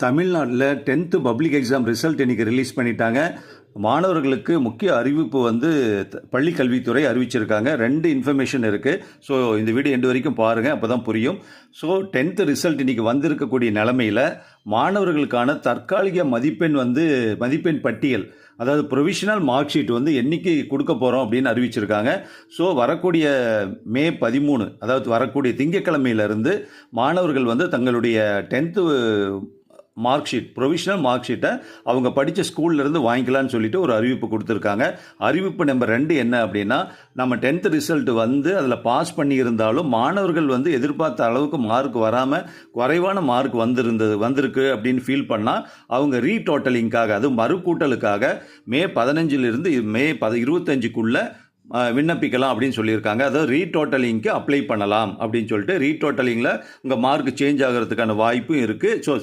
தமிழ்நாட்டில் 10th public exam result இன்றைக்கி release பண்ணிட்டாங்க. மாணவர்களுக்கு முக்கிய அறிவிப்பு வந்து பள்ளி கல்வித்துறை அறிவிச்சிருக்காங்க. 2 இன்ஃபர்மேஷன் இருக்குது. ஸோ இந்த வீடியோ எண்டு வரைக்கும் பாருங்கள், அப்போ தான் புரியும். ஸோ 10th ரிசல்ட் இன்றைக்கி வந்திருக்கக்கூடிய நிலமையில் மாணவர்களுக்கான தற்காலிக மதிப்பெண் பட்டியல், அதாவது ப்ரொவிஷனல் மார்க் ஷீட் வந்து என்னைக்கு கொடுக்க போகிறோம் அப்படின்னு அறிவிச்சிருக்காங்க. ஸோ வரக்கூடிய மே 13, அதாவது வரக்கூடிய திங்கட்கிழமையிலிருந்து மாணவர்கள் வந்து தங்களுடைய 10th mark sheet, provisional mark ஷீட்டை அவங்க படித்த ஸ்கூல்லேருந்து வாங்கிக்கலான்னு சொல்லிட்டு ஒரு அறிவிப்பு கொடுத்துருக்காங்க. அறிவிப்பு நம்பர் 2 என்ன அப்படின்னா, நம்ம 10th ரிசல்ட் வந்து அதில் பாஸ் பண்ணியிருந்தாலும் மாணவர்கள் வந்து எதிர்பார்த்த அளவுக்கு மார்க் வராமல் குறைவான மார்க் வந்திருக்கு அப்படின்னு ஃபீல் பண்ணால் அவங்க ரீடோட்டலிங்காக, அது மறுக்கூட்டலுக்காக மே 15லிருந்து மே 25க்குள்ளே விண்ணப்பிக்கலாம் அப்படின்னு சொல்லியிருக்காங்க. அதாவது ரீடோட்டலிங்க்கு அப்ளை பண்ணலாம் அப்படின்னு சொல்லிட்டு, ரீடோட்டலிங்கில் உங்கள் மார்க் சேஞ்ச் ஆகிறதுக்கான வாய்ப்பும் இருக்குது. ஸோ